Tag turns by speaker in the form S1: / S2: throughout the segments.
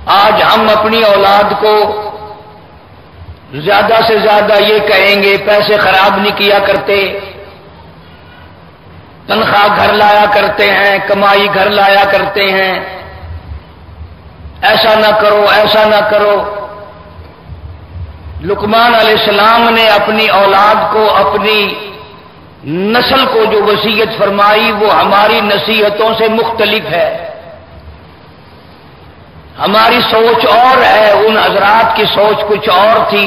S1: آج ہم اپنی اولاد کو زیادہ سے زیادہ یہ کہیں گے پیسے خراب نہیں کیا کرتے، تنخواہ گھر لایا کرتے ہیں، کمائی گھر لایا کرتے ہیں، ایسا نہ کرو ایسا نہ کرو۔ لقمان علیہ السلام نے اپنی اولاد کو، اپنی نسل کو جو وصیت فرمائی وہ ہماری نصیحتوں سے مختلف ہے۔ ہماری سوچ اور ہے، ان حضرات کی سوچ کچھ اور تھی۔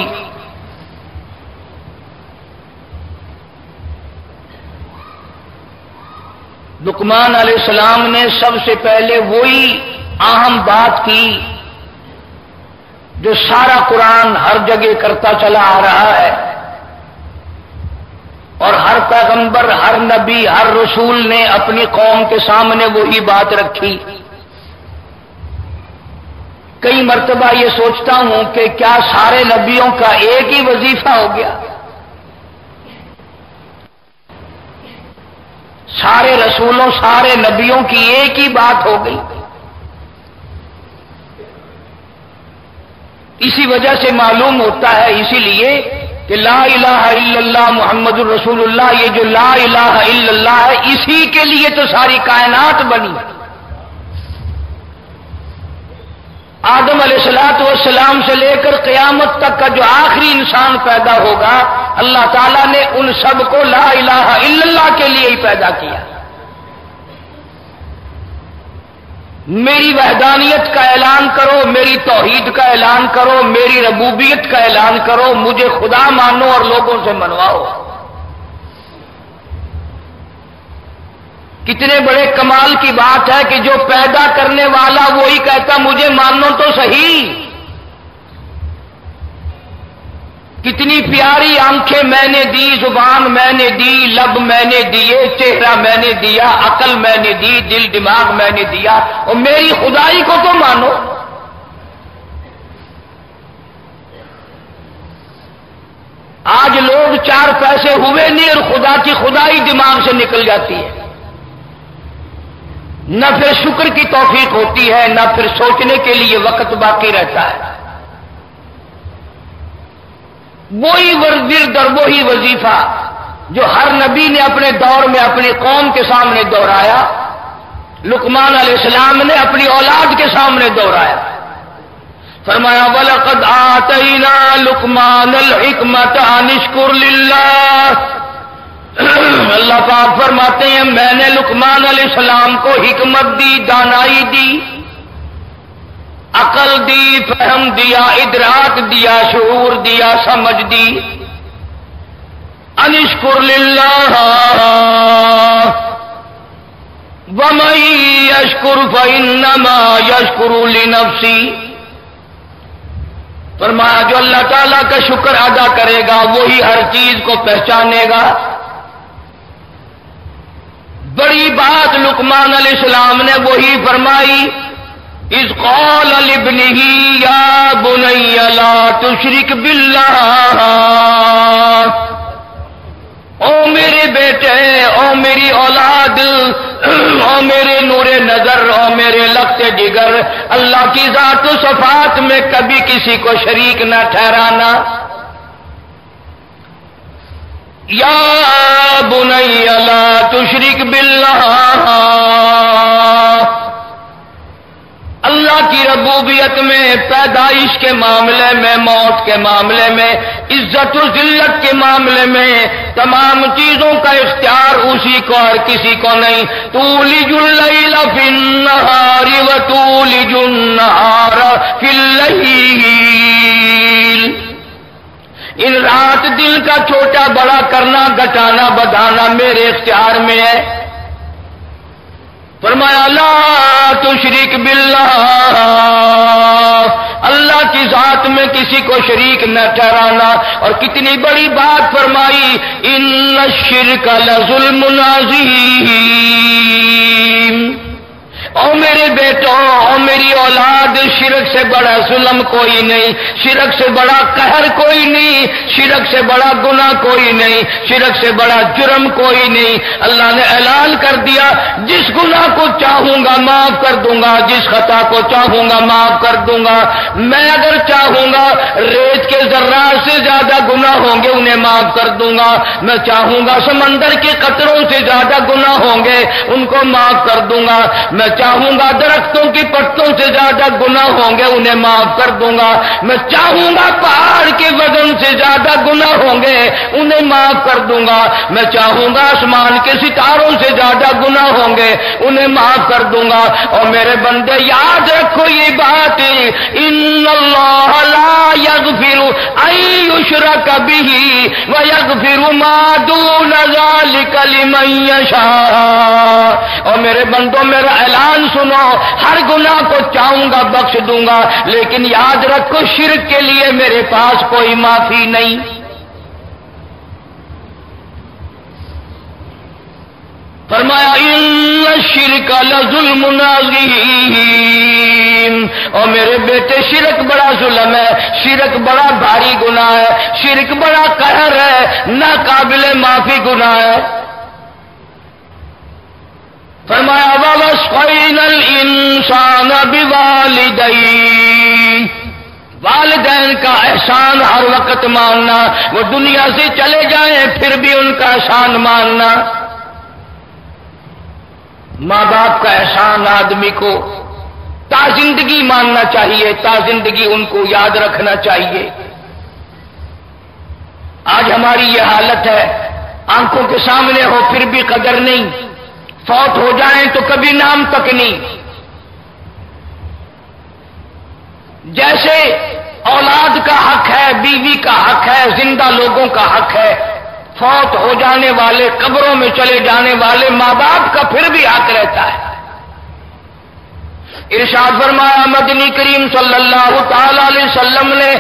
S1: لقمان علیہ السلام نے سب سے پہلے وہی اہم بات کی جو سارا قرآن ہر جگہ کرتا چلا آ رہا ہے، اور ہر پیغمبر، ہر نبی، ہر رسول نے اپنی قوم کے سامنے وہی بات رکھی۔ کئی مرتبہ یہ سوچتا ہوں کہ کیا سارے نبیوں کا ایک ہی وظیفہ ہو گیا؟ سارے رسولوں، سارے نبیوں کی ایک ہی بات ہو گئی؟ اسی وجہ سے معلوم ہوتا ہے، اسی لیے کہ لا الہ الا اللہ محمد الرسول اللہ، یہ جو لا الہ الا اللہ ہے، اسی کے لیے تو ساری کائنات بنی۔ آدم علیہ السلام سے لے کر قیامت تک کا جو آخری انسان پیدا ہوگا، اللہ تعالیٰ نے ان سب کو لا الہ الا اللہ کے لیے ہی پیدا کیا۔ میری وحدانیت کا اعلان کرو، میری توحید کا اعلان کرو، میری ربوبیت کا اعلان کرو، مجھے خدا مانو اور لوگوں سے منواؤ۔ کتنے بڑے کمال کی بات ہے کہ جو پیدا کرنے والا وہی کہتا مجھے مانو تو صحیح۔ کتنی پیاری آنکھیں میں نے دی، زبان میں نے دی، لب میں نے دیے، چہرہ میں نے دیا، عقل میں نے دی، دل دماغ میں نے دیا، اور میری خدائی کو تو مانو۔ آج لوگ چار پیسے ہوئے نہیں اور خدا کی خدائی دماغ سے نکل جاتی ہے، نہ پھر شکر کی توفیق ہوتی ہے، نہ پھر سوچنے کے لیے وقت باقی رہتا ہے۔ وہی ورد اور وہی وظیفہ جو ہر نبی نے اپنے دور میں اپنی قوم کے سامنے دہرایا، لقمان علیہ السلام نے اپنی اولاد کے سامنے دہرایا۔ فرمایا وَلَقَدْ آتَيْنَا لُقْمَانَ الْحِكْمَةَ أَنِ اشْكُرْ لِلَّهِ۔ اللہ پاک فرماتے ہیں میں نے لقمان علیہ السلام کو حکمت دی، دانائی دی، عقل دی، فہم دیا، ادراک دیا، شعور دیا، سمجھ دی۔ ان اشکر للہ ومن یشکر فانما یشکر لنفسی۔ فرمایا جو اللہ تعالیٰ کا شکر ادا کرے گا وہی ہر چیز کو پہچانے گا۔ بڑی بات لقمان علیہ السلام نے وہی فرمائی، اذ قال لابنہ یا بنی لا تشرک باللہ۔ او میرے بیٹے، او میری اولاد، او میرے نور نظر، او میرے لخت جگر، اللہ کی ذات و صفات میں کبھی کسی کو شریک نہ ٹھہرانا۔ یا بنی لا تشرک باللہ۔ اللہ کی ربوبیت میں، پیدائش کے معاملے میں، موت کے معاملے میں، عزت و ذلت کے معاملے میں تمام چیزوں کا اختیار اسی کو اور کسی کو نہیں۔ تولج اللیل فی النہار وتولج النہار فی اللیل۔ ان رات دل کا چھوٹا بڑا کرنا، گھٹانا بڑھانا میرے اختیار میں ہے۔ فرمایا لا تشرک باللہ، اللہ کی ذات میں کسی کو شریک نہ ٹھہرانا۔ اور کتنی بڑی بات فرمائی، ان الشرک لظلم عظیم۔ او میرے بیٹوں، او میری اولاد شرک سے بڑا ظلم کوئی نہیں، شرک سے بڑا قہر کوئی نہیں، شرک سے بڑا گناہ کوئی نہیں، شرک سے بڑا جرم کوئی نہیں۔ اللہ نے اعلان کر دیا جس گناہ کو چاہوں گا معاف کر دوں گا، جس خطا کو چاہوں گا معاف کر دوں گا۔ میں اگر چاہوں گا ریت کے ذرات سے زیادہ گناہ ہوں گے انہیں معاف کر دوں گا، میں چاہوں گا سمندر کے قطروں سے زیادہ گناہ ہوں گے ان کو معاف کر دوں گا، میں چاہوں گا درختوں کی پتوں سے زیادہ گناہ ہوں گے انہیں معاف کر دوں گا، میں چاہوں گا پہاڑ کے وزن سے زیادہ گناہ ہوں گے انہیں معاف کر دوں گا، میں چاہوں گا آسمان کے ستاروں سے زیادہ گناہ ہوں گے انہیں معاف کر دوں گا۔ اور میرے بندے یاد رکھو یہ بات، ان اللہ لا یغفر ان یشرک بہ ویغفر ما دون ذلک لمن یشاء۔ اور میرے بندوں میرا اعلان سنو، ہر گناہ کو چاہوں گا بخش دوں گا، لیکن یاد رکھو شرک کے لیے میرے پاس کوئی معافی نہیں۔ فرمایا ان الشرک لظلم عظیم۔ اور میرے بیٹے شرک بڑا ظلم ہے، شرک بڑا بھاری گناہ ہے، شرک بڑا قہر ہے، ناقابل معافی گناہ ہے۔ فرمایا وَوَصَّيْنَا الْإِنسَانَ بِوَالِدَيْهِ، والدین کا احسان ہر وقت ماننا، وہ دنیا سے چلے جائیں پھر بھی ان کا احسان ماننا۔ ماں باپ کا احسان آدمی کو تا زندگی ماننا چاہیے، تا زندگی ان کو یاد رکھنا چاہیے۔ آج ہماری یہ حالت ہے، آنکھوں کے سامنے ہو پھر بھی قدر نہیں، فوت ہو جائیں تو کبھی نام تک نہیں۔ جیسے اولاد کا حق ہے، بیوی کا حق ہے، زندہ لوگوں کا حق ہے، فوت ہو جانے والے، قبروں میں چلے جانے والے ماں باپ کا پھر بھی حق رہتا ہے۔ ارشاد فرمایا مدنی کریم صلی اللہ تعالی علیہ وسلم نے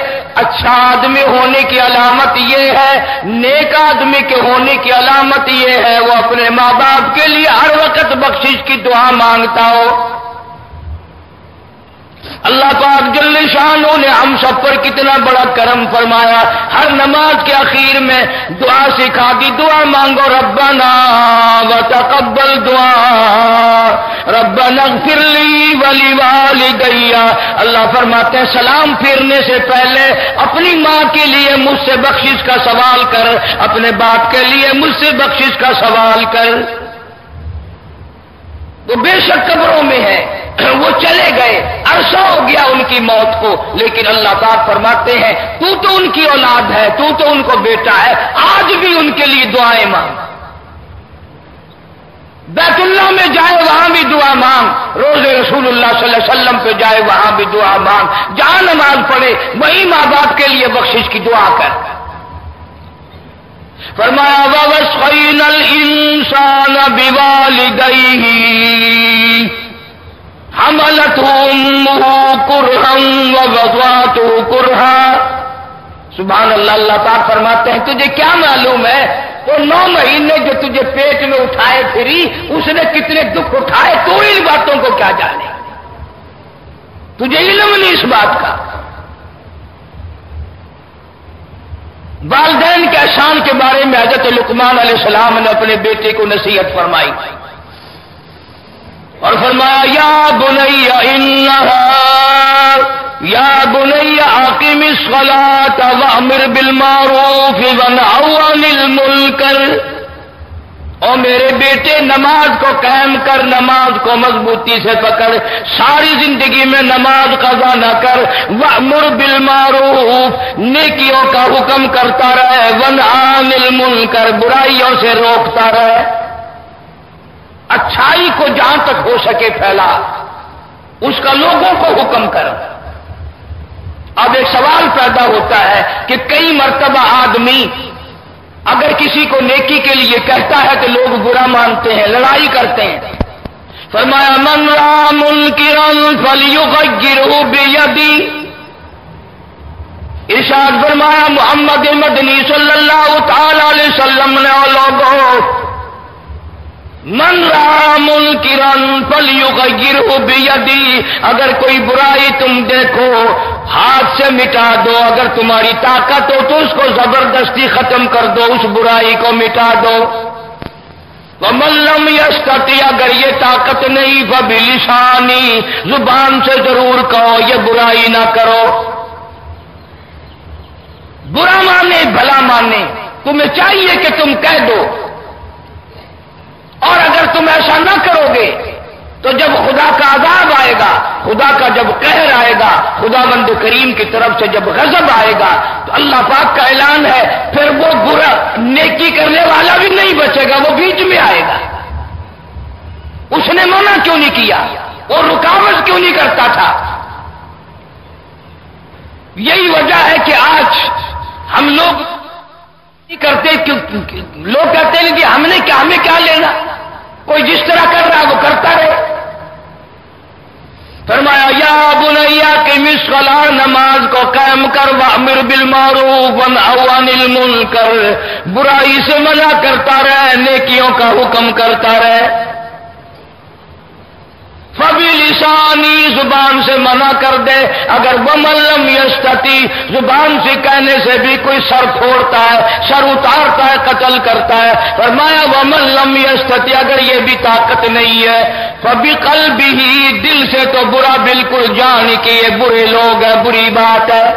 S1: اچھا آدمی ہونے کی علامت یہ ہے، نیک آدمی کے ہونے کی علامت یہ ہے وہ اپنے ماں باپ کے لیے ہر وقت بخشش کی دعا مانگتا ہو۔ اللہ پاک جل شانہ نے ہم سب پر کتنا بڑا کرم فرمایا، ہر نماز کے اخیر میں دعا سکھا دی، دعا مانگو ربنا وتقبل دعا، ربنا اغفر لی ولوالدی۔ اللہ فرماتے ہیں سلام پھیرنے سے پہلے اپنی ماں کے لیے مجھ سے بخشش کا سوال کر، اپنے باپ کے لیے مجھ سے بخشش کا سوال کر۔ وہ بے شک قبروں میں ہے، وہ چلے گئے، عرصہ ہو گیا ان کی موت کو، لیکن اللہ پاک فرماتے ہیں تو ان کی اولاد ہے، تو ان کو بیٹا ہے، آج بھی ان کے لیے دعائیں مانگ۔ بیت اللہ میں جائے وہاں بھی دعا مانگ، روز رسول اللہ صلی اللہ علیہ وسلم پہ جائے وہاں بھی دعا مانگ، جہاں نماز پڑھے وہی ماں باپ کے لیے بخشش کی دعا کر۔ فرمایا وَوَصَّيْنَا الْإِنسَانَ بِوَالِدَيْهِ حَمَلَتْهُ أُمُّهُ كُرْهًا وَوَضَعَتْهُ كُرْهًا۔ سبحان اللہ، اللہ پاک فرماتے ہیں تجھے کیا معلوم ہے وہ 9 مہینے جو تجھے پیٹ میں اٹھائے پھری اس نے کتنے دکھ اٹھائے، تو ان باتوں کو کیا جانے، تجھے علم نہیں اس بات کا۔ والدین کے احسان کے بارے میں حضرت لقمان علیہ السلام نے اپنے بیٹے کو نصیحت فرمائی اور فرمایا یا بنی اقم الصلاۃ وامر بالمعروف وانہ عن المنکر۔ اور میرے بیٹے نماز کو قائم کر، نماز کو مضبوطی سے پکڑ، ساری زندگی میں نماز قضا نہ کر، وَأْمُرْ بِالْمَعْرُوفِ نیکیوں کا حکم کرتا رہے، وَانْهَ عَنِ الْمُنْکَرِ برائیوں سے روکتا رہے، اچھائی کو جہاں تک ہو سکے پھیلا، اس کا لوگوں کو حکم کر۔ اب ایک سوال پیدا ہوتا ہے کہ کئی مرتبہ آدمی اگر کسی کو نیکی کے لیے کہتا ہے تو لوگ برا مانتے ہیں، لڑائی کرتے ہیں۔ فرمایا من رأى منکرا فلیغیرہ بیدی۔ ارشاد فرمایا محمد مدنی صلی اللہ تعالی علیہ وسلم نے، اور لوگوں من را منکرن فلیغیرہ بیدی، اگر کوئی برائی تم دیکھو ہاتھ سے مٹا دو، اگر تمہاری طاقت ہو تو اس کو زبردستی ختم کر دو، اس برائی کو مٹا دو۔ وَمَن لَّمْ يَسْتَطِعْ، اگر یہ طاقت نہیں فَبِلِسَانِهِ، زبان سے ضرور کہو یہ برائی نہ کرو۔ برا مانے بھلا مانے، تمہیں چاہیے کہ تم کہہ دو، اور اگر تم ایسا نہ کرو گے تو جب خدا کا عذاب آئے گا، خدا کا جب قہر آئے گا، خدا بند کریم کی طرف سے جب غضب آئے گا تو اللہ پاک کا اعلان ہے پھر وہ برا نیکی کرنے والا بھی نہیں بچے گا، وہ بیچ میں آئے گا۔ اس نے منع کیوں نہیں کیا، وہ رکاوٹ کیوں نہیں کرتا تھا؟ یہی وجہ ہے کہ آج ہم لوگ کرتے، لوگ کہتے ہیں کہ ہمیں کیا لینا، کوئی جس طرح کر رہا وہ کرتا رہے۔ فرمایا یا بنیا کہ مصلاح، نماز کو قائم کر، وامر بالمعروف وانہی عن المنکر، برائی سے منع کرتا رہے، نیکیوں کا حکم کرتا رہے۔ فبلسانی، زبان سے منع کر دے، اگر ومن لم یستطیع، زبان سے کہنے سے بھی کوئی سر پھوڑتا ہے، سر اتارتا ہے، قتل کرتا ہے۔ فرمایا ومن لم یستطیع، اگر یہ بھی طاقت نہیں ہے، فبقلبہ، دل سے تو برا بالکل جان کہ یہ برے لوگ ہیں، بری بات ہے۔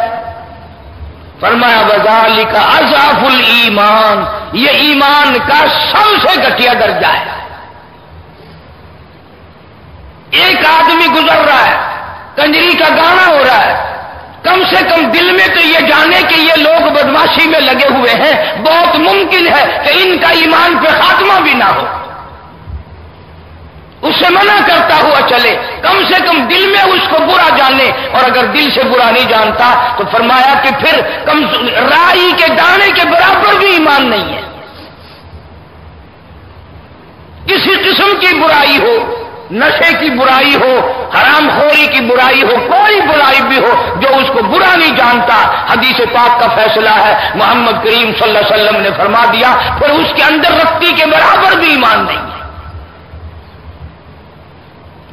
S1: فرمایا وذالک اضعف الایمان، یہ ایمان کا سب سے گھٹیا درجہ ہے۔ ایک آدمی گزر رہا ہے، کنجری کا گانا ہو رہا ہے، کم سے کم دل میں تو یہ جانے کہ یہ لوگ بدماشی میں لگے ہوئے ہیں، بہت ممکن ہے کہ ان کا ایمان پہ خاتمہ بھی نہ ہو، اسے منع کرتا ہوا چلے، کم سے کم دل میں اس کو برا جانے، اور اگر دل سے برا نہیں جانتا تو فرمایا کہ پھر رائی کے دانے کے برابر بھی ایمان نہیں ہے۔ کسی قسم کی برائی ہو، نشے کی برائی ہو، حرام خوری کی برائی ہو، کوئی برائی بھی ہو، جو اس کو برا نہیں جانتا، حدیث پاک کا فیصلہ ہے، محمد کریم صلی اللہ علیہ وسلم نے فرما دیا، پھر اس کے اندر رتی کے برابر بھی ایمان نہیں ہے۔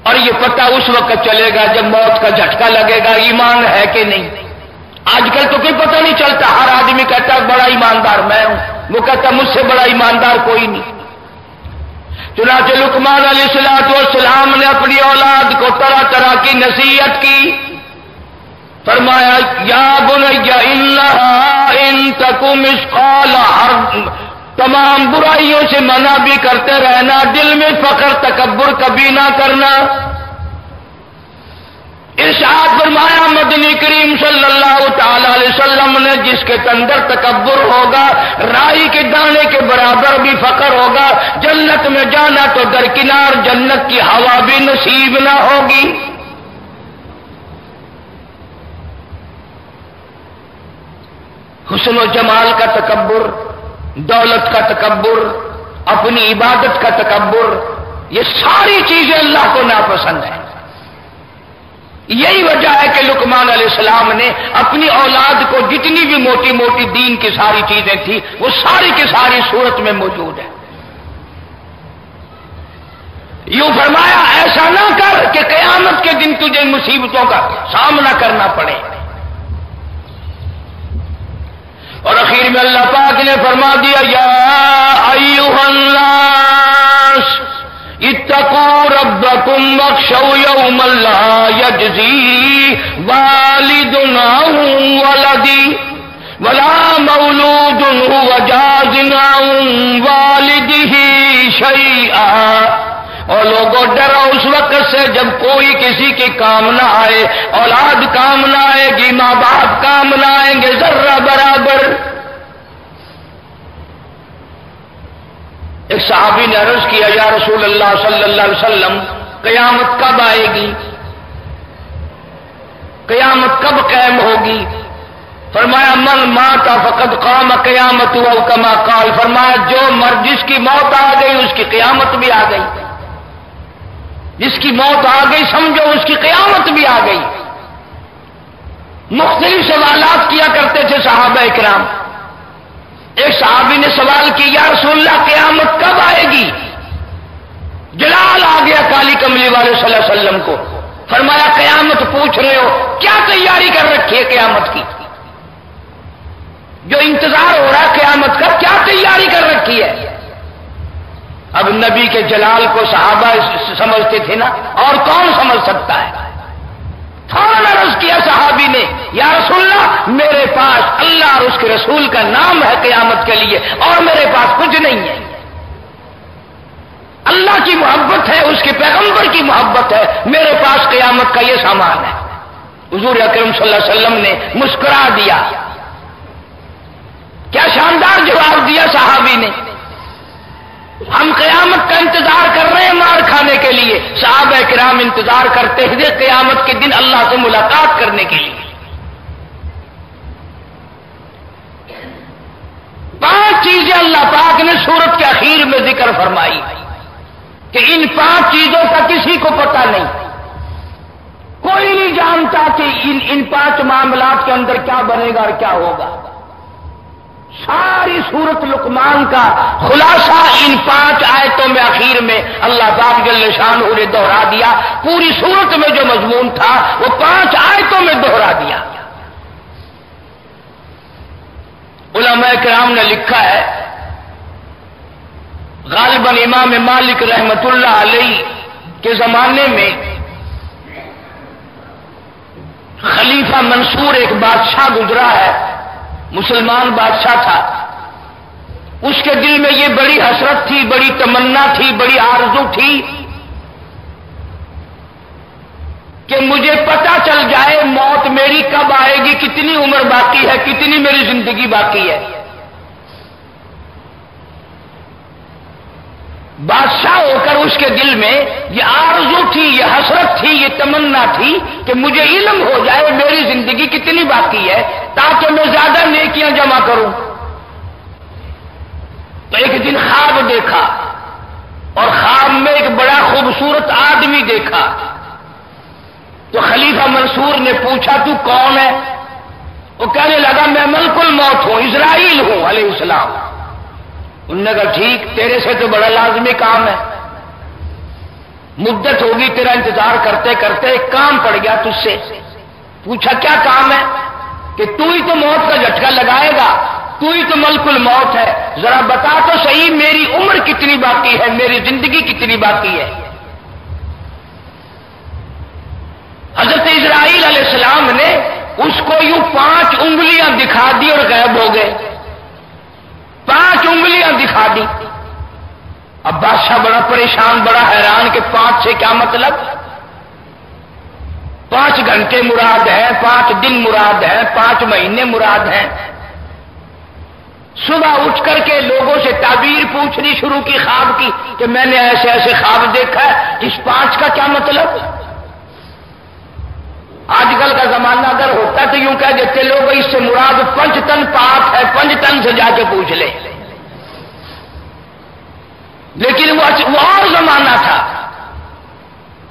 S1: اور یہ پتہ اس وقت چلے گا جب موت کا جھٹکا لگے گا ایمان ہے کہ نہیں۔ آج کل تو کوئی پتہ نہیں چلتا، ہر آدمی کہتا ہے بڑا ایماندار میں ہوں، وہ کہتا ہے مجھ سے بڑا ایماندار کوئی نہیں۔ چنانچہ لقمان علیہ السلام نے اپنی اولاد کو طرح طرح کی نصیحت کی، فرمایا یا بنی انہا ان تک مثقال حرب، تمام برائیوں سے منع بھی کرتے رہنا، دل میں فخر تکبر کبھی نہ کرنا۔ ارشاد فرمایا مدنی کریم صلی اللہ تعالی علیہ وسلم نے جس کے اندر تکبر ہوگا، رائی کے دانے کے برابر بھی فخر ہوگا، جنت میں جانا تو درکنار جنت کی ہوا بھی نصیب نہ ہوگی۔ حسن و جمال کا تکبر، دولت کا تکبر، اپنی عبادت کا تکبر، یہ ساری چیزیں اللہ کو ناپسند ہیں۔ یہی وجہ ہے کہ لقمان علیہ السلام نے اپنی اولاد کو جتنی بھی موٹی موٹی دین کی ساری چیزیں تھیں وہ ساری کی ساری صورت میں موجود ہے۔ یوں فرمایا ایسا نہ کر کہ قیامت کے دن تجھے مصیبتوں کا سامنا کرنا پڑے۔ اور اخیر میں اللہ پاک نے فرما دیا یا ایھا الناس اتقوا ربکم واخشوا یوما لا یجزی والد عن ولدہ ولا مولود هو جاز عن والدہ شیئا، اور لوگوں ڈرو اس وقت سے جب کوئی کسی کے کام نہ آئے، اولاد کام نہ آئے گی، ماں باپ کام نہ آئیں گے ذرہ برابر۔ ایک صحابی نے عرض کیا یا رسول اللہ صلی اللہ علیہ وسلم قیامت کب آئے گی، قیامت کب قائم ہوگی؟ فرمایا من مات فقد قام قیامت او کما قال، فرمایا جو مرد جس کی موت آ گئی اس کی قیامت بھی آ گئی، جس کی موت آ گئی سمجھو اس کی قیامت بھی آ گئی۔ مختلف سوالات کیا کرتے تھے صحابہ اکرام۔ ایک صحابی نے سوال کیا یا رسول اللہ قیامت کب آئے گی؟ جلال آ گیا کالی کملی والے صلی اللہ علیہ وسلم کو. فرمایا قیامت پوچھ رہے ہو، کیا تیاری کر رکھی ہے قیامت کی؟ جو انتظار ہو رہا ہے قیامت کا، کیا تیاری کر رکھی ہے؟ اب نبی کے جلال کو صحابہ سمجھتے تھے نا، اور کون سمجھ سکتا ہے؟ فوراً عرض کیا صحابی نے، یا رسول اللہ میرے پاس اللہ اور اس کے رسول کا نام ہے قیامت کے لیے، اور میرے پاس کچھ نہیں ہے. اللہ کی محبت ہے، اس کے پیغمبر کی محبت ہے، میرے پاس قیامت کا یہ سامان ہے. حضور اکرم صلی اللہ علیہ وسلم نے مسکرا دیا. کیا شاندار جواب دیا صحابی نے. ہم قیامت کا انتظار کر رہے ہیں مار کھانے کے لیے، صحابہ کرام انتظار کرتے تھے قیامت کے دن اللہ سے ملاقات کرنے کے لیے. 5 چیزیں اللہ پاک نے سورت کے اخیر میں ذکر فرمائی کہ ان 5 چیزوں کا کسی کو پتہ نہیں، کوئی نہیں جانتا کہ ان 5 معاملات کے اندر کیا بنے گا اور کیا ہوگا. ساری سورت لقمان کا خلاصہ ان 5 آیتوں میں اخیر میں اللہ پاک جل شانہ نے دوہرا دیا. پوری سورت میں جو مضمون تھا وہ 5 آیتوں میں دوہرا دیا. علماء کرام نے لکھا ہے، غالباً امام مالک رحمت اللہ علیہ کے زمانے میں خلیفہ منصور ایک بادشاہ گزرا ہے، مسلمان بادشاہ تھا. اس کے دل میں یہ بڑی حسرت تھی، بڑی تمنا تھی، بڑی آرزو تھی کہ مجھے پتہ چل جائے موت میری کب آئے گی، کتنی عمر باقی ہے، کتنی میری زندگی باقی ہے. بادشاہ ہو کر اس کے دل میں یہ آرزو تھی، یہ حسرت تھی، یہ تمنا تھی کہ مجھے علم ہو جائے میری زندگی کتنی باقی ہے تاکہ میں زیادہ نیکیاں جمع کروں. تو ایک دن خواب دیکھا اور خواب میں ایک بڑا خوبصورت آدمی دیکھا. تو خلیفہ منصور نے پوچھا تو کون ہے؟ وہ کہنے لگا میں ملک الموت ہوں، اسرائیل ہوں علیہ السلام. انہوں نے کہا ٹھیک، تیرے سے تو بڑا لازمی کام ہے، مدت ہوگی تیرا انتظار کرتے کرتے، ایک کام پڑ گیا تجھ سے. پوچھا کیا کام ہے؟ کہ تو ہی تو موت کا جھٹکا لگائے گا، تو ہی تو ملک الموت ہے، ذرا بتا تو صحیح میری عمر کتنی باقی ہے، میری زندگی کتنی باقی ہے. حضرت اسرائیل علیہ السلام نے اس کو یوں 5 انگلیاں دکھا دی اور غائب ہو گئے. 5 انگلیاں دکھا دی. اب بادشاہ بڑا پریشان، بڑا حیران کہ 5 سے کیا مطلب؟ 5 گھنٹے مراد ہیں، 5 دن مراد ہیں، 5 مہینے مراد ہیں. صبح اٹھ کر کے لوگوں سے تعبیر پوچھنی شروع کی خواب کی کہ میں نے ایسے ایسے خواب دیکھا ہے، اس 5 کا کیا مطلب؟ آج کل کا زمانہ اگر ہوتا تو یوں کہہ دیتے لوگ اس سے مراد 5 تن پاک ہے، 5 تن سے جا کے پوچھ لے. لیکن وہ اور زمانہ تھا.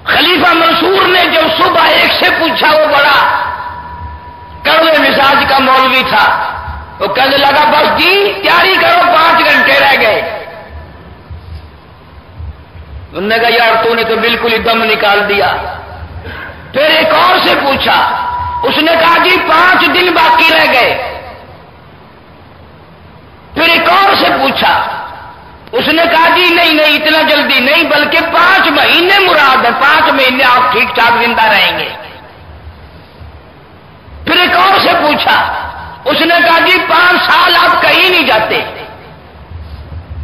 S1: خلیفہ منصور نے جب صبح ایک سے پوچھا، وہ بڑا کڑوے مزاج کا مولوی تھا، وہ کہنے لگا بس جی تیاری کرو 5 گھنٹے رہ گئے. انہوں نے کہا یار تو نے تو بالکل ہی دم نکال دیا. پھر ایک اور سے پوچھا، اس نے کہا جی 5 دن باقی رہ گئے. پھر ایک اور سے پوچھا، اس نے کہا جی نہیں اتنا جلدی نہیں، بلکہ 5 مہینے مراد ہے، 5 مہینے آپ ٹھیک ٹھاک زندہ رہیں گے. پھر ایک اور سے پوچھا، اس نے کہا جی 5 سال آپ کہیں نہیں جاتے،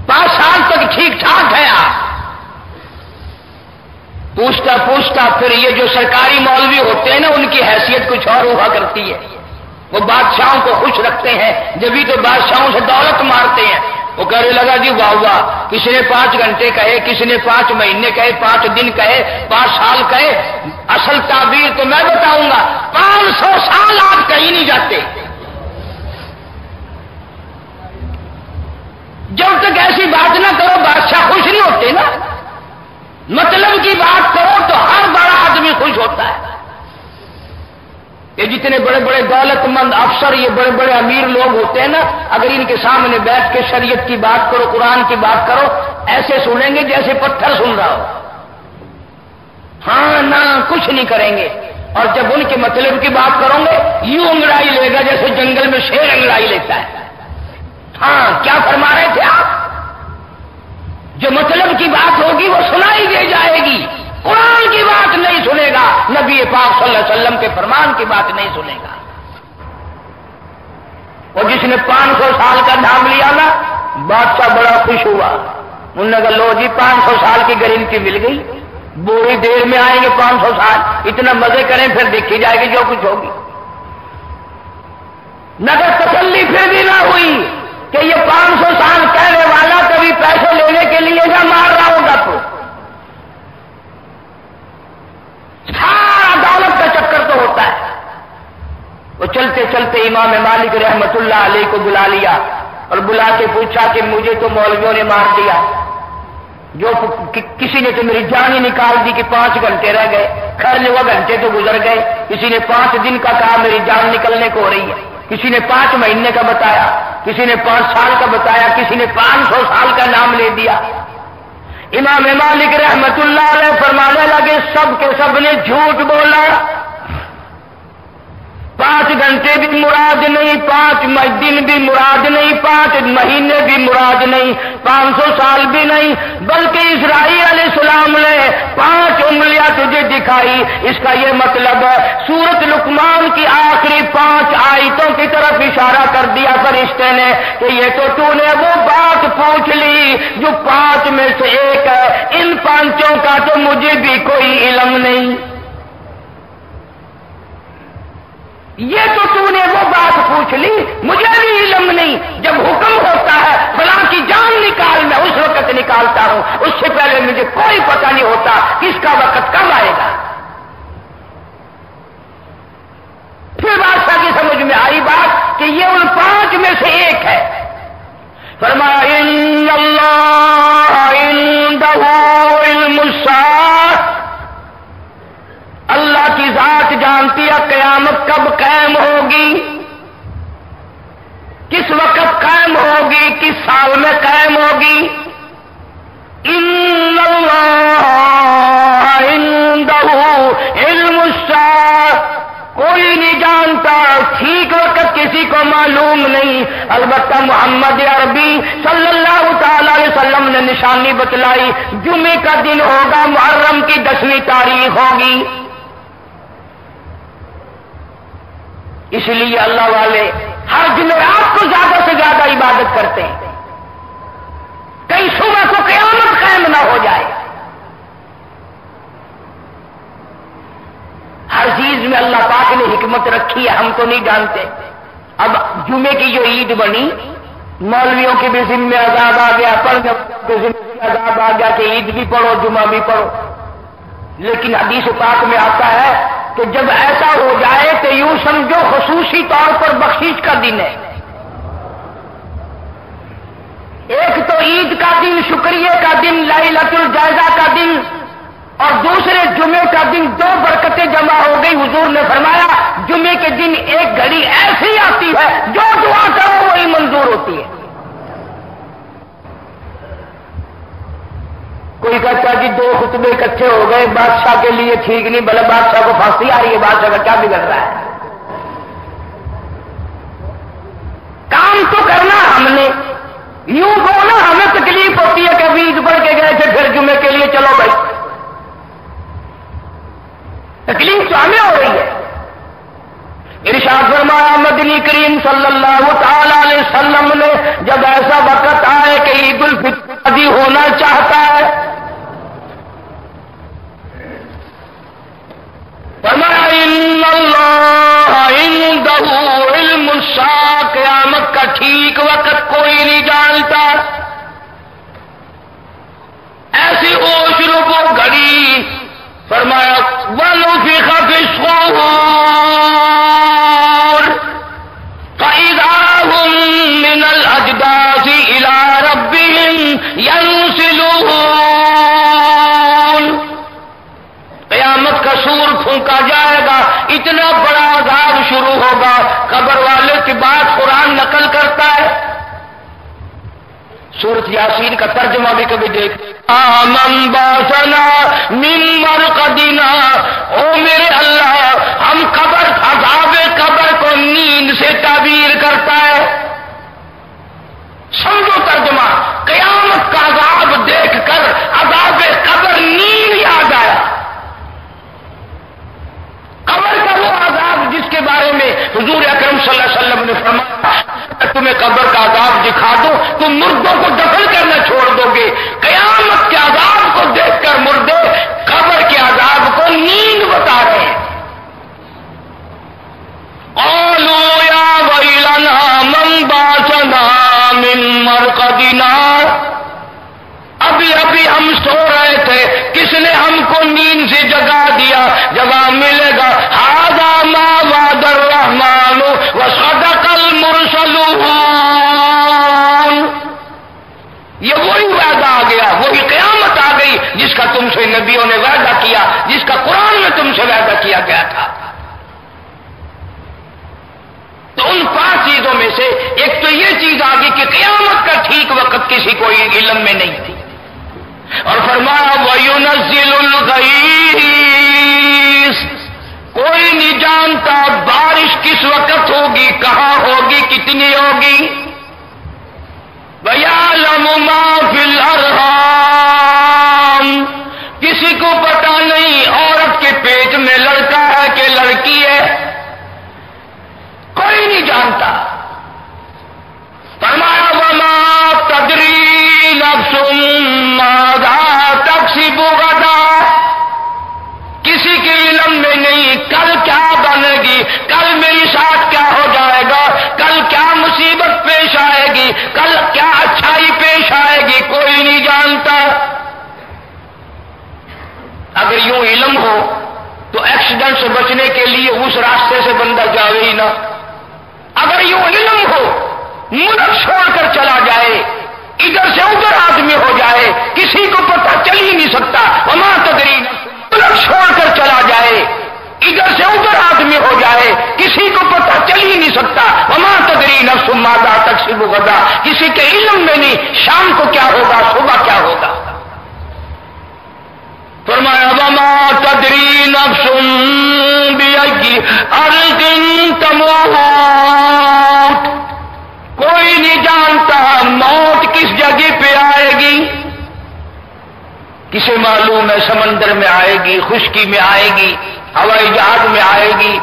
S1: 5 سال تک ٹھیک ٹھاک ہے آپ. پوچھتا پوچھتا پھر یہ جو سرکاری مولوی ہوتے ہیں نا، ان کی حیثیت کچھ اور ہوا کرتی ہے. وہ بادشاہوں کو خوش رکھتے ہیں، جبھی تو بادشاہوں سے دولت مارتے ہیں. وہ کہنے لگا جی واہ واہ، کسی نے 5 گھنٹے کہے، کسی نے 5 مہینے کہے، 5 دن کہے، 5 سال کہے. اصل تعبیر تو میں بتاؤں گا، 500 سال آپ کہیں نہیں جاتے. جب تک ایسی بات نہ کرو بادشاہ خوش نہیں ہوتے نا. مطلب کی بات کرو تو ہر بڑا آدمی خوش ہوتا ہے. یہ جتنے بڑے بڑے دولت مند افسر، یہ بڑے بڑے امیر لوگ ہوتے ہیں نا، اگر ان کے سامنے بیٹھ کے شریعت کی بات کرو، قرآن کی بات کرو، ایسے سنیں گے جیسے پتھر سن رہا ہو، ہاں نہ کچھ نہیں کریں گے۔ اور جب ان کے مطلب کی بات کرو گے یوں انگڑائی لے گا جیسے جنگل میں شیر انگڑائی لیتا ہے۔ ہاں کیا فرما رہے تھے آپ؟ جو مطلب کی بات ہوگی وہ سنائی دے جائے گی، قرآن کی بات نہیں سنے گا، نبی پاک صلی اللہ علیہ وسلم کے فرمان کی بات نہیں سنے گا۔ اور جس نے 500 سال کا نام لیا نا، بادشاہ بڑا خوش ہوا، انہوں نے کہا لو جی 500 سال کی گارنٹی مل گئی، بڑی دیر میں آئیں گے 500 سال، اتنا مزے کریں پھر دیکھی جائے گی جو کچھ ہوگی۔ نگر تسلی پھر بھی نہ ہوئی کہ یہ 500 سال کہنے والا کبھی پیسے لینے کے لیے نہ مار رہا ہوگا، تو سارا دولت کا چکر تو ہوتا ہے۔ وہ چلتے چلتے امام مالک رحمت اللہ علیہ کو بلا لیا اور بلا کے پوچھا کہ مجھے تو مولویوں نے مار دیا، جو کسی نے تو میری جان ہی نکال دی کہ 5 گھنٹے رہ گئے، خیر وہ گھنٹے تو گزر گئے، کسی نے 5 دن کا کہا میری جان نکلنے کو ہو رہی ہے، کسی نے 5 مہینے کا بتایا، کسی نے 5 سال کا بتایا، کسی نے 500 سال کا نام لے دیا۔ امام مالک رحمت اللہ علیہ فرمانے لگے سب کے سب نے جھوٹ بولا، 5 گھنٹے بھی مراد نہیں، 5 دن بھی مراد نہیں، 5 مہینے بھی مراد نہیں، 500 سال بھی نہیں، بلکہ اسرائیل علیہ السلام نے 5 انگلیاں تجھے دکھائی۔ اس کا یہ مطلب ہے سورۃ لقمان کی آخری 5 آیتوں کی طرف اشارہ کر دیا فرشتے نے کہ یہ تو نے وہ بات پوچھ لی جو 5 میں سے ایک ہے، ان 5 کا تو مجھے بھی کوئی علم نہیں۔ یہ تو نے وہ بات پوچھ لی، مجھے بھی علم نہیں، جب حکم ہوتا ہے فلاں کی جان نکال میں اس وقت نکالتا ہوں، اس سے پہلے مجھے کوئی پتہ نہیں ہوتا کس کا وقت کب آئے گا۔ پھر بادشاہ کی سمجھ میں آئی بات کہ یہ ان 5 میں سے ایک ہے۔ فرمایا ان اللہ عندہ علم الساعۃ، اللہ کی ذات جانتی ہے قیامت کب قائم ہوگی، کس وقت قائم ہوگی، کس سال میں قائم ہوگی۔ ان اللہ عندہ علم الساعۃ، کوئی نہیں جانتا ٹھیک وقت، کسی کو معلوم نہیں، البتہ محمد عربی صلی اللہ تعالی علیہ وسلم نے نشانی بتلائی، جمعے کا دن ہوگا، محرم کی 10ویں تاریخ ہوگی۔ اس لیے اللہ والے ہر جمعرات کو زیادہ سے زیادہ عبادت کرتے ہیں، کئی صبح کو قیامت قائم نہ ہو جائے۔ ہر چیز میں اللہ پاک نے حکمت رکھی ہے، ہم تو نہیں جانتے۔ اب جمعے کی جو عید بنی، مولویوں کے بھی ذمہ عذاب آ گیا، پڑھنے کے ذمہ عذاب آ گیا کہ عید بھی پڑھو جمعہ بھی پڑھو، لیکن حدیث پاک میں آتا ہے کہ جب ایسا ہو جائے تو یوں سمجھو خصوصی طور پر بخشش کا دن ہے۔ ایک تو عید کا دن، شکریہ کا دن، لیلۃ الجائزہ کا دن، اور دوسرے جمعے کا دن، 2 برکتیں جمع ہو گئی۔ حضور نے فرمایا جمعے کے دن ایک گھڑی ایسی آتی ہے جو دعا کرو وہی منظور ہوتی ہے۔ کوئی کہتا ہے کہ 2 خطبے اکٹھے ہو گئے، بادشاہ کے لیے ٹھیک نہیں، بھلے بادشاہ کو پھانسی آ رہی ہے، بادشاہ کا کیا بگڑ رہا ہے؟ کام تو کرنا ہم نے، یوں بولنا ہمیں تکلیف ہوتی ہے کہ ابھی عید پڑھ کے گئے تھے پھر جمعے کے لیے چلو بھائی، تکلیف تو ہمیں ہو رہی ہے۔ ارشاد فرمایا مدنی کریم صلی اللہ تعالی علیہ وسلم نے جب ایسا وقت آئے کہ عید الفطر ہونا چاہتا ہے، فرمایا ان اللہ عندہ علم الساعۃ، قیامت کا ٹھیک وقت کوئی نہیں جانتا۔ ایسی اوش ربو گھڑی، فرمایا وَنُفِخَ فِي الصُّورِ فَإِذَا هُم مِّنَ الْأَجْدَاثِ إِلَىٰ رَبِّهِمْ يَنسِلُونَ، قیامت کا سور پھونکا جائے گا، اتنا بڑا عذاب شروع ہوگا. قبر والے کی بات قرآن نقل کرتا ہے. سورۃ یاسین کا ترجمہ بھی کبھی دیکھ. من باسنا من مرقدنا، او میرے اللہ، ہم قبر عذاب قبر کو نیند سے تعبیر کرتا ہے. سمجھو ترجمہ، قیامت کا عذاب دیکھ کر عذاب قبر نیند یاد آیا. قبر کا وہ عذاب جس کے بارے میں حضور اکرم صلی اللہ علیہ وسلم نے فرمایا تمہیں قبر کا عذاب دکھا دو تم مردوں کو دفن کرنا چھوڑ دو گے. قیامت کے عذاب کو دیکھ کر مردے قبر کے عذاب کو نیند بتا رہے ہیں. قالوا یا ویلنا من باسنا من مرقدنا، ابھی ہم سو رہے تھے، کس نے ہم کو نیند سے جگا دیا؟ جواب ملے گا ھذا ما وعد الرحمن وصدق المرسلون. یہ وہی وعدہ آ گیا، وہی قیامت آ گئی جس کا تم سے نبیوں نے وعدہ کیا، جس کا قرآن میں تم سے وعدہ کیا گیا تھا. تو ان 5 چیزوں میں سے ایک تو یہ چیز آ گئی کہ قیامت کا ٹھیک وقت کسی کو علم میں نہیں تھی. اور فرمایا وَيُنَزِّلُ الْغَيْثَ، کوئی نہیں جانتا بارش کس وقت ہوگی، کہاں ہوگی، کتنی ہوگی. وَيَعْلَمُ مَا فِي الْأَرْحَامِ، کسی کو پتا نہیں عورت کے پیٹ میں لڑکا ہے کہ لڑکی ہے، کوئی نہیں جانتا. فرمایا وَمَا تَدْرِي نَفْسٌ مَاذَا تَكْسِبُ غَدًا، کسی کے علم میں نہیں کل کیا بنے گی، کل میری ساتھ کیا ہو جائے گا، کل کیا مصیبت پیش آئے گی، کل کیا اچھائی پیش آئے گی، کوئی نہیں جانتا. اگر یوں علم ہو تو ایکسیڈنٹ سے بچنے کے لیے اس راستے سے بندہ جاوے ہی نہ. اگر یوں علم ہو ملک چھوڑ کر چلا جائے، ادھر سے ادھر آدمی ہو جائے، کسی کو پتہ چل ہی نہیں سکتا. وما تدری، ملک چھوڑ کر چلا جائے، ادھر سے ادھر آدمی ہو جائے، کسی کو پتہ چل ہی نہیں سکتا. وما تدری نفس ماذا تکسب غدا، کسی کے علم میں نہیں شام کو کیا ہوگا، صبح کیا ہوگا. فرمایا وما تدری نفس بأي أرض تموت، کوئی نہیں جانتا موت کس جگہ پہ آئے گی. کسے معلوم ہے سمندر میں آئے گی، خشکی میں آئے گی، ہوائی جہاز میں آئے گی،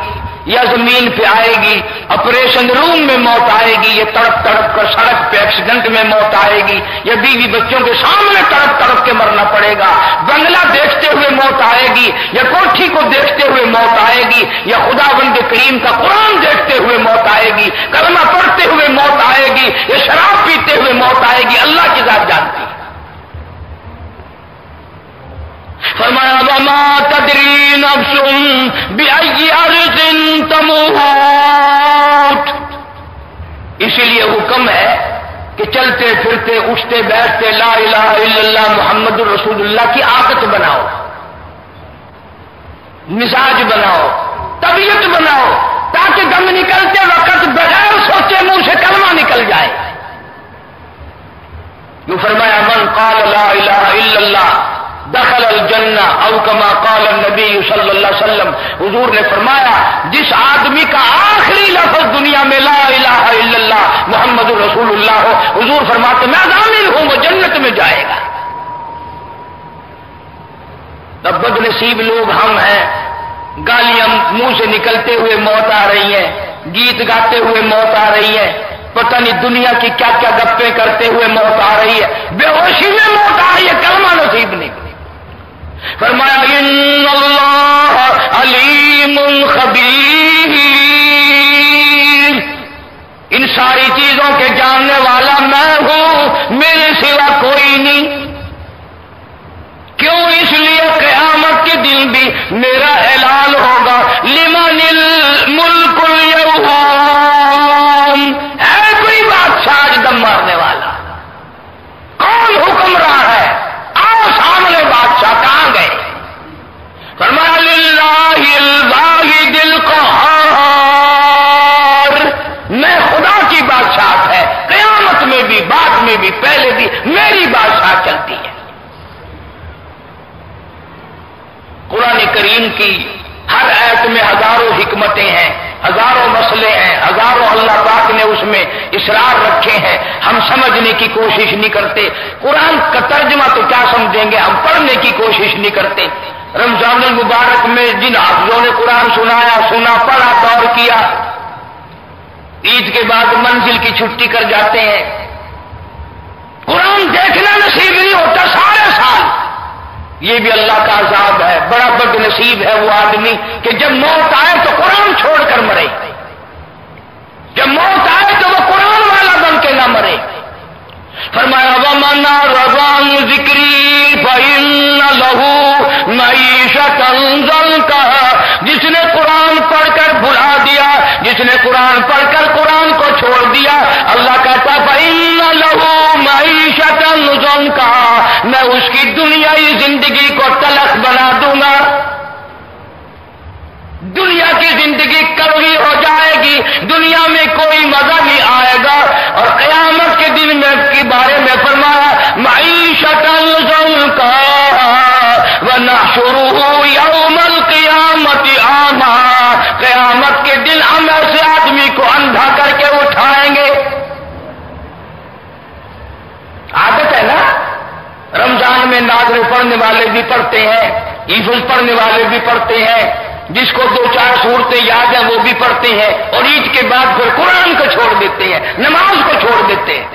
S1: یا زمین پہ آئے گی، آپریشن روم میں موت آئے گی، یا تڑپ تڑپ کر سڑک پہ ایکسیڈنٹ میں موت آئے گی، یا بیوی بچوں کے سامنے تڑپ تڑپ کے مرنا پڑے گا، بنگلہ دیکھتے ہوئے موت آئے گی، یا کوٹھی کو دیکھتے ہوئے موت آئے گی، یا خداوند کریم کا قرآن دیکھتے ہوئے موت آئے گی، کلمہ پڑھتے ہوئے موت آئے گی، یا شراب پیتے ہوئے موت آئے گی، اللہ کی ذات جانتی ہے. فرمایا وما تدری نفس بأي أرض تموت، اسی لیے حکم ہے کہ چلتے پھرتے اٹھتے بیٹھتے لا الہ الا اللہ محمد رسول اللہ کی عادت بناؤ، مزاج بناؤ، طبیعت بناؤ، تاکہ دم نکلتے وقت بغیر سوچے منہ سے کلمہ نکل جائے. جو فرمایا من قال لا الہ الا اللہ دخل الجنہ او کما قال النبی صلی اللہ علیہ وسلم. حضور نے فرمایا جس آدمی کا آخری لفظ دنیا میں لا الہ الا اللہ محمد رسول اللہ ہو، حضور فرماتے میں ضامن ہوں وہ جنت میں جائے گا. تب بد نصیب لوگ ہم ہیں، گالیاں منہ سے نکلتے ہوئے موت آ رہی ہیں، گیت گاتے ہوئے موت آ رہی ہے، پتہ نہیں دنیا کی کیا کیا گپیں کرتے ہوئے موت آ رہی ہے، بے ہوشی میں موت آ رہی ہے، کلمہ نصیب نہیں. فرمایا ان اللہ علیم خبیر، ان ساری چیزوں کے جاننے والا میں ہوں، میرے سوا کوئی نہیں. کیوں؟ اس لیے قیامت کے دن بھی میرا اعلان ہوگا لمن الملک اليوم، ہے کوئی بادشاہ آج دم مارنے والا؟ کون حکمراں ہے؟ آؤ سامنے بادشاہ، کہاں گئے؟ فرمایا للہ آیت میں ہزاروں حکمتیں ہیں، ہزاروں مسئلے ہیں، ہزاروں اللہ پاک نے اس میں اسرار رکھے ہیں، ہم سمجھنے کی کوشش نہیں کرتے۔ قرآن کا ترجمہ تو کیا سمجھیں گے، ہم پڑھنے کی کوشش نہیں کرتے۔ رمضان المبارک میں جن حافظوں نے قرآن سنایا، سنا، پڑھا، غور کیا، عید کے بعد منزل کی چھٹی کر جاتے ہیں، قرآن دیکھنا نصیب نہیں ہوتا سارے سال۔ یہ بھی اللہ کا عذاب ہے، بڑا بد نصیب ہے وہ آدمی کہ جب موت آئے تو قرآن چھوڑ کر مرے، جب موت آئے تو وہ قرآن والا بن کے نہ مرے۔ فرمایا وَمَنْ أَعْرَضَ عَنْ ذِكْرِي فَإِنَّ لَهُ مَعِيشَةً ضَنْكًا، جس نے قرآن پڑھ کر بھلا دیا، جس نے قرآن پڑھ کر قرآن کو چھوڑ دیا، اللہ کہتا فَإِنَّ لَهُ مَعِيشَةً ضَنْكًا، میں اس کی دنیائی زندگی کو تلخ بنا دوں گا، دنیا کی زندگی کڑوی ہو جائے گی، دنیا میں کوئی مزہ نہیں آئے گا۔ اور قیامت کے دن میں کے بارے میں فرمایا معیشۃ ضنکا ونحشرہ یوم القیامۃ اعمیٰ، قیامت کے دن ہم ایسے آدمی کو اندھا کر کے اٹھائیں گے۔ عادت ہے نا، رمضان میں نازل پڑھنے والے بھی پڑھتے ہیں، حفظ پڑھنے والے بھی پڑھتے ہیں، جس کو 2-4 صورتیں یاد ہیں وہ بھی پڑھتے ہیں، اور عید کے بعد پھر قرآن کو چھوڑ دیتے ہیں، نماز کو چھوڑ دیتے ہیں۔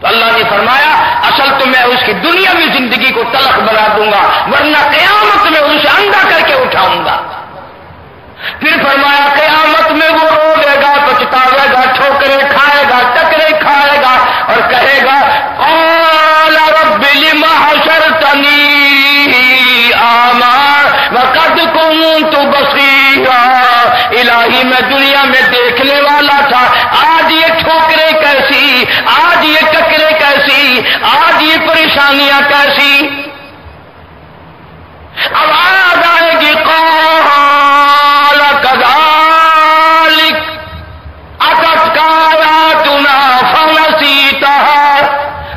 S1: تو اللہ نے فرمایا اصل تو میں اس کی دنیاوی زندگی کو تلخ بنا دوں گا، ورنہ قیامت میں اسے اندھا کر کے اٹھاؤں گا۔ پھر فرمایا قیامت میں وہ روے گا، پچھتاوے گا، ٹھوکریں کھائے گا، ٹکرے کھائے گا، اور کہے گا قال رب لم حشرتنی اعمیٰ وقد كنت بصیرا، الہی میں دنیا میں دیکھنے والا تھا، آج یہ ٹھوکریں کیسی، آج یہ ٹکریں کیسی، آج یہ پریشانیاں کیسی۔ آواز آئے گی قال كذلك اتتك آیاتنا فنسیتها،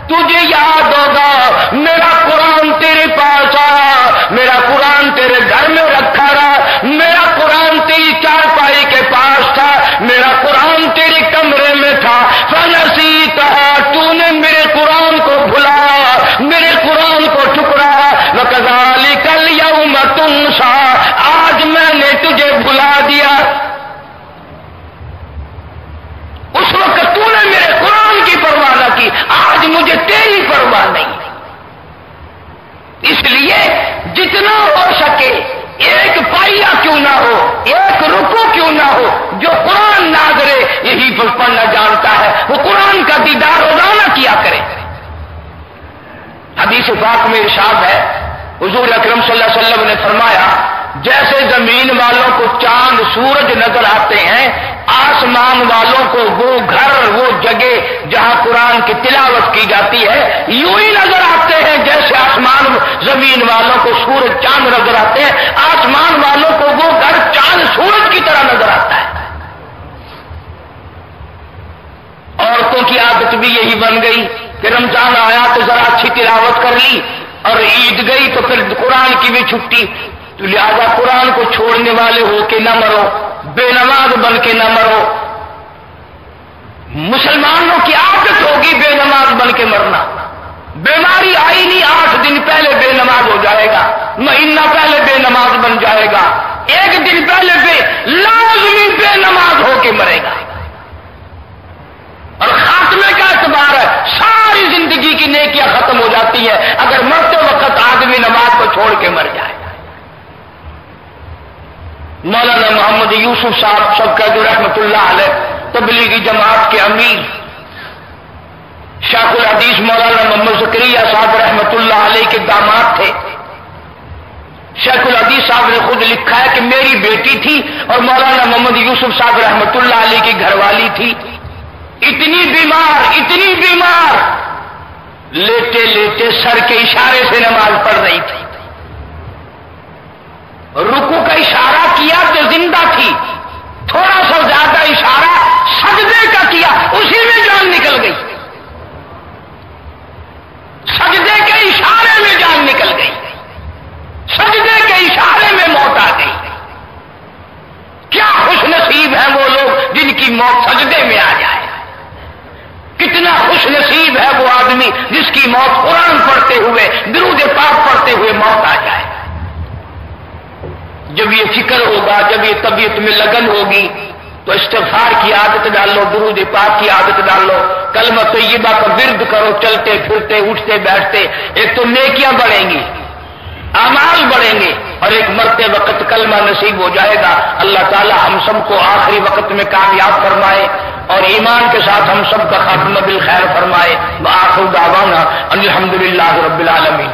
S1: تجھے یاد ہوگا میرا قرآن تیرے پاس آیا، میرا قرآن تیرے گھر میں رکھا رہا، میرا قرآن تیری چارپائی کے پاس تھا، میرا قرآن تیرے کمرے میں تھا، فنسیتها، تو نے میرے قرآن کو بھلایا، میرے قرآن کو ٹھکرایا، وکذالک الیوم تنسیٰ، آج میں نے تجھے بھلا دیا۔ اس وقت تو نے میرے قرآن کی پرواہ نہ کی، آج مجھے تیری پرواہ نہیں۔ اس لیے جتنا ہو سکے ایک پائیا کیوں نہ ہو، ایک رکو کیوں نہ ہو، جو قرآن ناظرے یہی پڑھنا جانتا ہے وہ قرآن کا دیدار روزانہ کیا کرے۔ حدیث پاک میں ارشاد ہے، حضور اکرم صلی اللہ علیہ وسلم نے فرمایا جیسے زمین والوں کو چاند سورج نظر آتے ہیں، آسمان والوں کو وہ گھر، وہ جگہ جہاں قرآن کی تلاوت کی جاتی ہے یوں ہی نظر آتے ہیں جیسے آسمان زمین والوں کو سورج چاند نظر آتے ہیں، آسمان والوں کو وہ گھر چاند سورج کی طرح نظر آتا ہے۔ عورتوں کی عادت بھی یہی بن گئی کہ رمضان آیا تو ذرا اچھی تلاوت کر لی، اور عید گئی تو پھر قرآن کی بھی چھٹی، تو لہذا قرآن کو چھوڑنے والے ہو کے نہ مرو، بے نماز بن کے نہ مرو۔ مسلمانوں کی عادت ہوگی بے نماز بن کے مرنا، بیماری آئی نہیں 8 دن پہلے بے نماز ہو جائے گا، مہینہ پہلے بے نماز بن جائے گا، 1 دن پہلے لازمی بے نماز ہو کے مرے گا۔ اور خاتمے کا اعتبار ہے، ساری زندگی کی نیکیاں ختم ہو جاتی ہیں اگر مرتے وقت آدمی نماز کو چھوڑ کے مر جائے۔ مولانا محمد یوسف صاحب سب کا جو رحمت اللہ علیہ تبلیغی جماعت کے امیر، شیخ الحدیث مولانا محمد زکریا صاحب رحمت اللہ علیہ کے داماد تھے۔ شیخ الحدیث صاحب نے خود لکھا ہے کہ میری بیٹی تھی اور مولانا محمد یوسف صاحب رحمت اللہ علیہ کی گھر والی تھی، اتنی بیمار لیٹے لیٹے سر کے اشارے سے نماز پڑھ رہی تھی، رکوع کا اشارہ کیا تو زندہ تھی، تھوڑا سا زیادہ اشارہ سجدے کا کیا اسی میں جان نکل گئی، سجدے کے اشارے میں جان نکل گئی، سجدے کے اشارے میں موت آ گئی۔ کی موت سجدے میں آ جائے. کتنا خوش نصیب ہے وہ آدمی جس کی موت قرآن پڑھتے ہوئے درود پاک پڑھتے ہوئے موت آ جائے. جب یہ فکر ہوگا، جب یہ طبیعت میں لگن ہوگی تو استغفار کی عادت ڈال لو، درود پاک کی عادت ڈال لو، کلمہ طیبہ کا ورد کرو، چلتے پھرتے اٹھتے بیٹھتے. ایک تو نیکیاں بڑھیں گی، اعمال بڑھیں گے، اور ایک مرتے وقت کلمہ نصیب ہو جائے گا. اللہ تعالی ہم سب کو آخری وقت میں کامیاب فرمائے اور ایمان کے ساتھ ہم سب کا خاتمہ بالخیر فرمائے. وآخر دعوانا ان الحمدللہ رب العالمین.